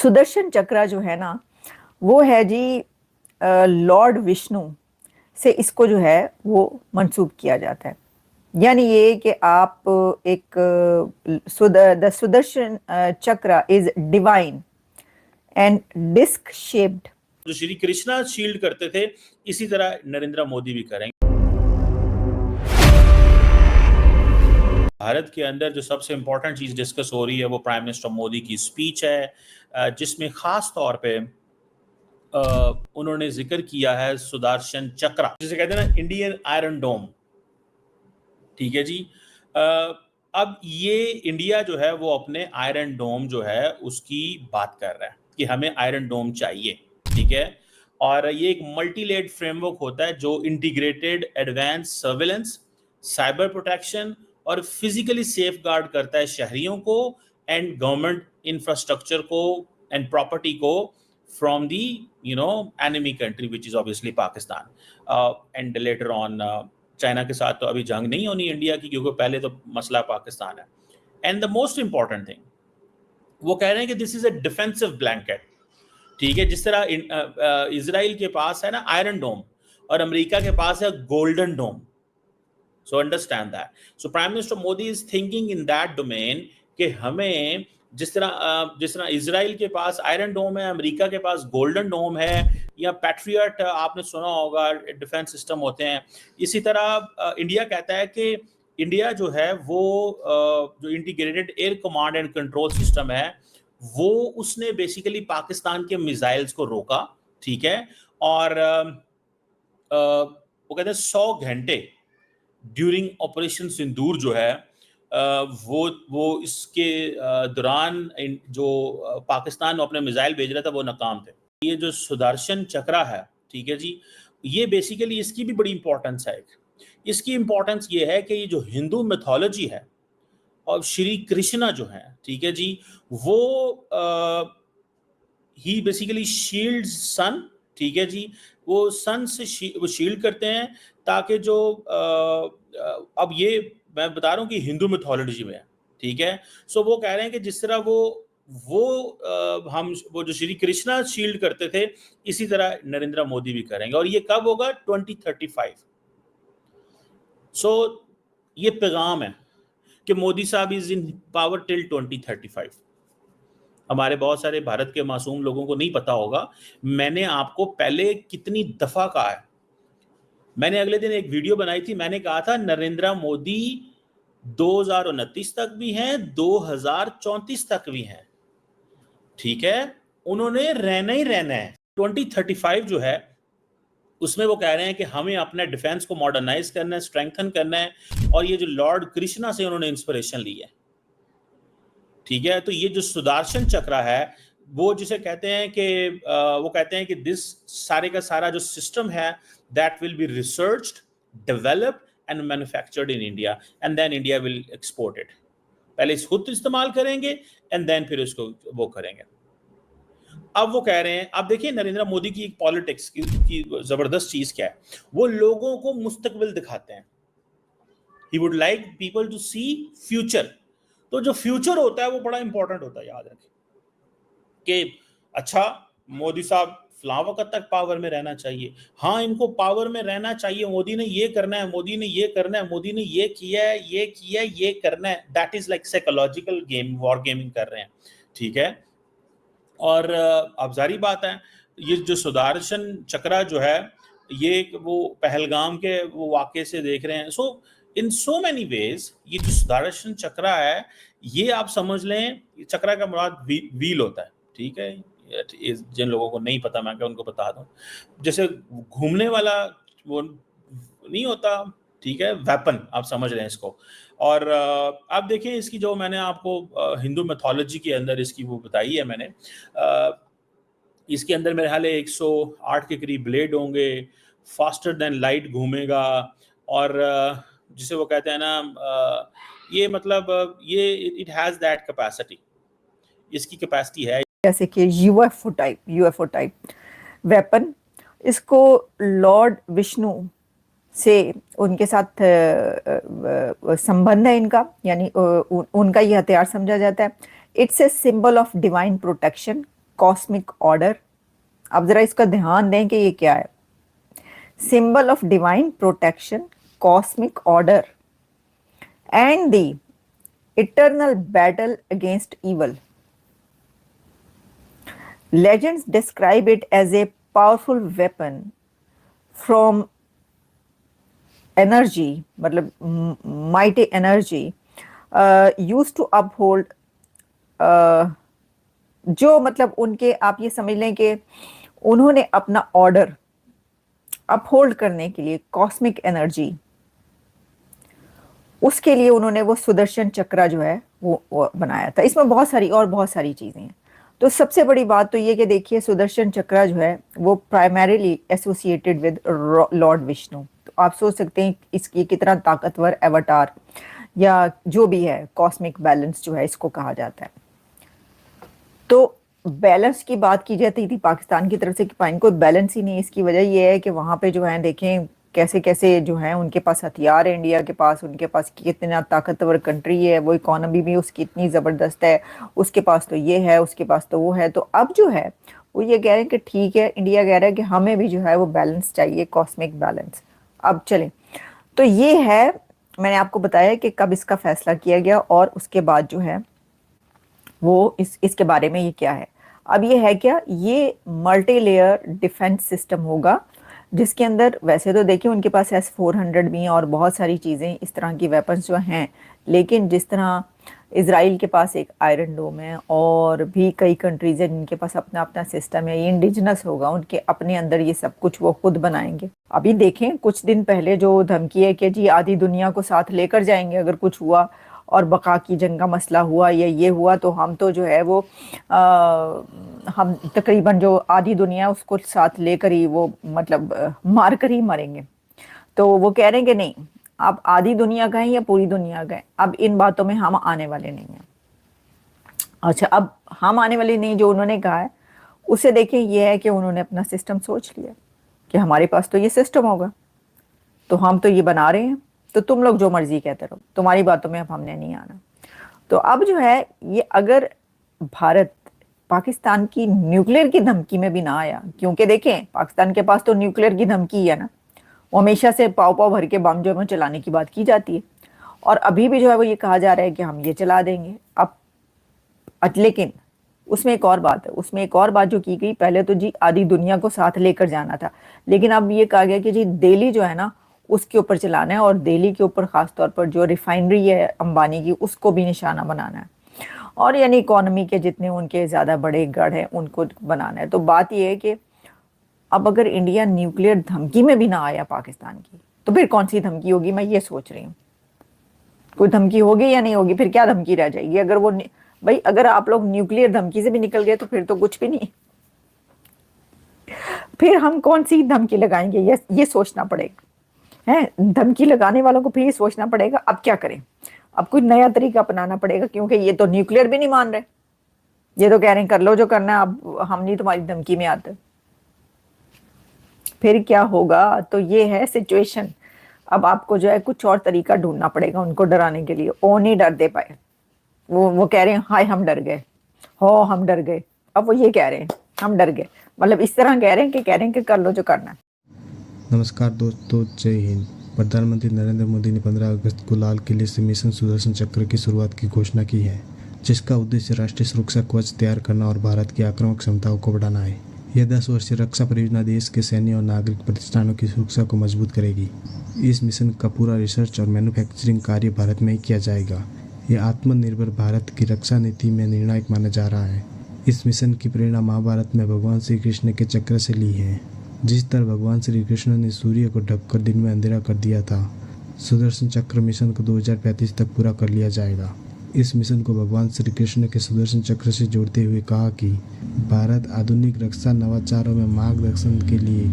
सुदर्शन चक्र जो है ना, वो है जी लॉर्ड विष्णु से इसको जो है वो मंसूब किया जाता है। यानी ये कि आप एक the Sudarshan Chakra is divine and disc shaped. जो श्री कृष्णा शील्ड करते थे, इसी तरह नरेंद्र मोदी भी करेंगे। भारत के अंदर जो सबसे इंपॉर्टेंट चीज डिस्कस हो रही है वो प्राइम मिनिस्टर मोदी की स्पीच है, जिसमें खास तौर पे उन्होंने जिक्र किया है सुदर्शन चक्र, जिसे कहते हैं ना इंडियन आयरन डोम। ठीक है जी। अब ये इंडिया जो है वो अपने आयरन डोम जो है उसकी बात कर रहा है कि हमें आयरन डोम चाहिए। ठीक है। और ये एक मल्टी लेड फ्रेमवर्क होता है जो integrated advance surveillance, cyber protection और फिजिकली सेफ गार्ड करता है शहरियों को एंड गवर्नमेंट इंफ्रास्ट्रक्चर को एंड प्रॉपर्टी को from the enemy country which is obviously Pakistan and later on China के साथ तो अभी जंग नहीं होनी इंडिया की, क्योंकि पहले तो मसला पाकिस्तान है। And the most important thing वो कह रहे हैं कि this is a defensive blanket. ठीक है। जिस तरह इजराइल के पास है ना आयरन डोम और अमेरिका के पास है golden dome. So understand that. So prime minister Modi is thinking in that domain कि हमें जिस तरह इजराइल के पास आयरन डोम है, अमेरिका के पास गोल्डन डोम है, या पैट्रियट आपने सुना होगा डिफेंस सिस्टम होते हैं, इसी तरह इंडिया कहता है कि इंडिया जो है वो जो integrated air command and control system है वो उसने बेसिकली पाकिस्तान के मिसाइल्स को रोका। ठीक है। और वो कहते हैं 100 घंटे ड्यूरिंग ऑपरेशन सिंदूर जो है वो इसके दौरान जो पाकिस्तान अपने मिसाइल भेज रहा था वो नाकाम थे। ये जो सुदर्शन चक्र है, ठीक है जी, ये बेसिकली इसकी भी बड़ी इंपॉर्टेंस है। इसकी इंपॉर्टेंस ये है कि ये जो हिंदू मिथोलॉजी है और श्री कृष्णा जो है, ठीक है जी, वो ही बेसिकली शील्ड सन। ठीक है जी। वो सन से वो शील्ड करते हैं ताकि जो अब ये मैं बता रहा हूँ कि हिंदू मिथोलॉजी में है। ठीक है। सो वो कह रहे हैं कि जिस तरह हम वो जो श्री कृष्णा शील्ड करते थे, इसी तरह नरेंद्र मोदी भी करेंगे। और ये कब होगा? 2035। सो ये पैगाम है कि मोदी साहब इज इन पावर टिल 2035। हमारे बहुत सारे भारत के मासूम लोगों को नहीं पता होगा, मैंने आपको पहले कितनी दफा कहा है। मैंने अगले दिन एक वीडियो बनाई थी, मैंने कहा था नरेंद्र मोदी 2029 तक भी हैं, 2034 तक भी हैं। ठीक है। उन्होंने रहना ही रहना है। 2035 जो है उसमें वो कह रहे हैं कि हमें अपने डिफेंस को मॉडर्नाइज करना है, स्ट्रेंथन करना है, और ये जो लॉर्ड कृष्णा से उन्होंने इंस्पिरेशन ली है। ठीक है। तो ये जो सुदर्शन चक्र है वो जिसे कहते हैं कि वो कहते हैं कि दिस सारे का सारा जो सिस्टम है that will be researched, developed and manufactured in India and then India will export it. पहले इस खुद इस्तेमाल करेंगे एंड देन फिर इसको वो करेंगे। अब वो कह रहे हैं, आप देखिए नरेंद्र मोदी की एक पॉलिटिक्स की जबरदस्त चीज क्या है, वो लोगों को मुस्तकबिल दिखाते हैं। He would like people to see future. तो जो फ्यूचर होता है वो बड़ा इंपॉर्टेंट होता है, याद रखें कि अच्छा मोदी साहब फलां वक्त तक पावर में रहना चाहिए, हाँ इनको पावर में रहना चाहिए, मोदी ने ये करना है, मोदी ने ये करना है, मोदी ने ये किया है, ये किया है, ये करना है। That is like psychological game, war gaming कर रहे हैं। ठीक है। और अब जारी बात है, ये जो सुदर्शन चक्र जो है ये वो पहलगाम के वो वाक़े से देख रहे हैं। सो इन सो मेनी वेज ये जो सुदर्शन चक्र है ये आप समझ लें, चक्र का मुराद व्हील होता है। ठीक है। जिन लोगों को नहीं पता मैं क्या उनको बता दूं, जैसे घूमने वाला वो नहीं होता, ठीक है, वेपन आप समझ लें इसको। और आप देखिए इसकी जो मैंने आपको हिंदू मैथोलॉजी के अंदर इसकी वो बताई है मैंने, इसके अंदर मेरे ख्याल 108 के करीब ब्लेड होंगे, फास्टर देन लाइट घूमेगा, और जिसे वो कहते हैं ना ये मतलब ये इट हैज दैट कैपेसिटी, इसकी कैपेसिटी है। जैसे कि यूएफओ टाइप वेपन, इसको लॉर्ड विष्णु से उनके साथ संबंध है इनका, यानी उनका ये हथियार समझा जाता है। It's a symbol of divine protection, cosmic order. अब जरा इसका ध्यान दें कि ये क्या है। Symbol of divine protection, cosmic order and the eternal battle against evil. Legends describe it as a powerful weapon from energy, मतलब mighty energy used to uphold, जो मतलब उनके, आप ये समझ लें कि उन्होंने अपना ऑर्डर अपहोल्ड करने के लिए कॉस्मिक एनर्जी, उसके लिए उन्होंने वो सुदर्शन चक्र जो है वो बनाया था। इसमें बहुत सारी चीजें हैं। तो सबसे बड़ी बात तो ये कि देखिए सुदर्शन चक्र जो है वो primarily associated with Lord Vishnu. तो आप सोच सकते हैं इसकी कितना ताकतवर एवतार या जो भी है, कॉस्मिक बैलेंस जो है इसको कहा जाता है। तो बैलेंस की बात की जाती थी पाकिस्तान की तरफ से कि पाइन कोई बैलेंस ही नहीं। इसकी वजह ये है कि वहाँ पे जो है देखें कैसे कैसे जो है उनके पास हथियार है, इंडिया के पास, उनके पास कितना ताकतवर कंट्री है, वो इकोनॉमी भी उसकी इतनी ज़बरदस्त है, उसके पास तो ये है, उसके पास तो वो है। तो अब जो है वो ये कह रहे हैं कि ठीक है, इंडिया कह रहा है कि हमें भी जो है वो बैलेंस चाहिए, कॉस्मिक बैलेंस। अब चलें, तो ये है, मैंने आपको बताया कि कब इसका फैसला किया गया और उसके बाद जो है वो इसके बारे में ये क्या है। अब ये है क्या, ये मल्टी लेयर डिफेंस सिस्टम होगा जिसके अंदर वैसे तो देखिए उनके पास S-400 भी हैं और बहुत सारी चीज़ें इस तरह की वेपन्स जो हैं, लेकिन जिस तरह इजराइल के पास एक आयरन डोम है और भी कई कंट्रीज हैं जिनके पास अपना अपना सिस्टम है, ये इंडिजिनस होगा, उनके अपने अंदर ये सब कुछ वो खुद बनाएंगे। अभी देखें कुछ दिन पहले जो धमकी है कि जी आधी दुनिया को साथ लेकर जाएंगे अगर कुछ हुआ और बका की जंग का मसला हुआ या ये हुआ, तो हम तो जो है वो हम तकरीबन जो आधी दुनिया उसको साथ लेकर ही वो मतलब मार कर ही मरेंगे। तो वो कह रहे हैं कि नहीं, आप आधी दुनिया गए या पूरी दुनिया गए, अब इन बातों में हम आने वाले नहीं हैं। अच्छा, अब हम आने वाले नहीं, जो उन्होंने कहा है उसे देखें, ये है कि उन्होंने अपना सिस्टम सोच लिया कि हमारे पास तो ये सिस्टम होगा, तो हम तो ये बना रहे हैं, तो तुम लोग जो मर्जी कहते रहो, तुम्हारी बातों में अब हमने नहीं आना। तो अब जो है ये अगर भारत पाकिस्तान की न्यूक्लियर की धमकी में भी ना आया, क्योंकि देखें पाकिस्तान के पास तो न्यूक्लियर की धमकी है ना, वो हमेशा से पाव पाव भर के बम जो है चलाने की बात की जाती है और अभी भी जो है वो ये कहा जा रहा है कि हम ये चला देंगे। अब लेकिन उसमें एक और बात है, उसमें एक और बात जो की गई, पहले तो जी आधी दुनिया को साथ लेकर जाना था, लेकिन अब ये कहा गया कि जी दिल्ली जो है ना उसके ऊपर चलाना है और दिल्ली के ऊपर खासतौर पर जो रिफाइनरी है अंबानी की उसको भी निशाना बनाना है और यानी इकोनॉमी के जितने उनके ज़्यादा बड़े गढ़ हैं उनको बनाना है। तो बात यह है कि अब अगर इंडिया न्यूक्लियर धमकी में भी ना आया पाकिस्तान की, तो फिर कौन सी धमकी होगी, मैं ये सोच रही हूँ। कोई धमकी होगी या नहीं होगी, फिर क्या धमकी रह जाएगी अगर वो, भाई अगर आप लोग न्यूक्लियर धमकी से भी निकल गए तो फिर तो कुछ भी नहीं, फिर हम कौन सी धमकी लगाएंगे, ये सोचना पड़ेगा है। धमकी लगाने वालों को फिर ये सोचना पड़ेगा अब क्या करें, अब कोई नया तरीका अपनाना पड़ेगा, क्योंकि ये तो न्यूक्लियर भी नहीं मान रहे, ये तो कह रहे हैं कर लो जो करना है, अब हम नहीं तुम्हारी धमकी में आते। फिर क्या होगा, तो ये है सिचुएशन। अब आपको जो है कुछ और तरीका ढूंढना पड़ेगा उनको डराने के लिए। वो नहीं डर दे पाए, वो कह रहे हैं हाय हम डर गए, हो हम डर गए, अब वो ये कह रहे हैं हम डर गए, मतलब इस तरह कह रहे हैं कि कर लो जो करना है। नमस्कार दोस्तों, जय हिंद। प्रधानमंत्री नरेंद्र मोदी ने 15 अगस्त को लाल किले से मिशन सुदर्शन चक्र की शुरुआत की घोषणा की है, जिसका उद्देश्य राष्ट्रीय सुरक्षा कवच तैयार करना और भारत की आक्रामक क्षमताओं को बढ़ाना है। यह 10 वर्षीय रक्षा परियोजना देश के सैन्य और नागरिक प्रतिष्ठानों की सुरक्षा को मजबूत करेगी। इस मिशन का पूरा रिसर्च और मैन्युफैक्चरिंग कार्य भारत में ही किया जाएगा। यह आत्मनिर्भर भारत की रक्षा नीति में निर्णायक माना जा रहा है। इस मिशन की प्रेरणा महाभारत में भगवान श्री कृष्ण के चक्र से ली है। जिस तरह भगवान श्री कृष्ण ने सूर्य को ढककर दिन में अंधेरा कर दिया था, सुदर्शन चक्र मिशन को 2035 तक पूरा कर लिया जाएगा। इस मिशन को भगवान श्री कृष्ण के सुदर्शन चक्र से जोड़ते हुए कहा कि भारत आधुनिक रक्षा नवाचारों में मार्गदर्शन के लिए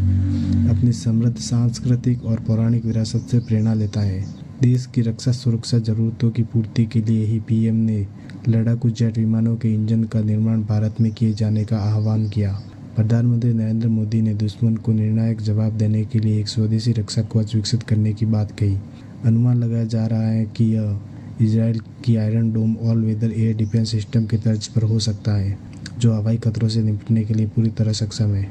अपनी समृद्ध सांस्कृतिक और पौराणिक विरासत से प्रेरणा लेता है। देश की रक्षा सुरक्षा जरूरतों की पूर्ति के लिए ही पीएम ने लड़ाकू जेट विमानों के इंजन का निर्माण भारत में किए जाने का आह्वान किया। प्रधानमंत्री नरेंद्र मोदी ने दुश्मन को निर्णायक जवाब देने के लिए एक स्वदेशी रक्षा कवच विकसित करने की बात कही। अनुमान लगाया जा रहा है कि यह इजराइल की Iron Dome all weather air defence system की तर्ज पर हो सकता है। जो हवाई खतरों से निपटने के लिए पूरी तरह सक्षम है।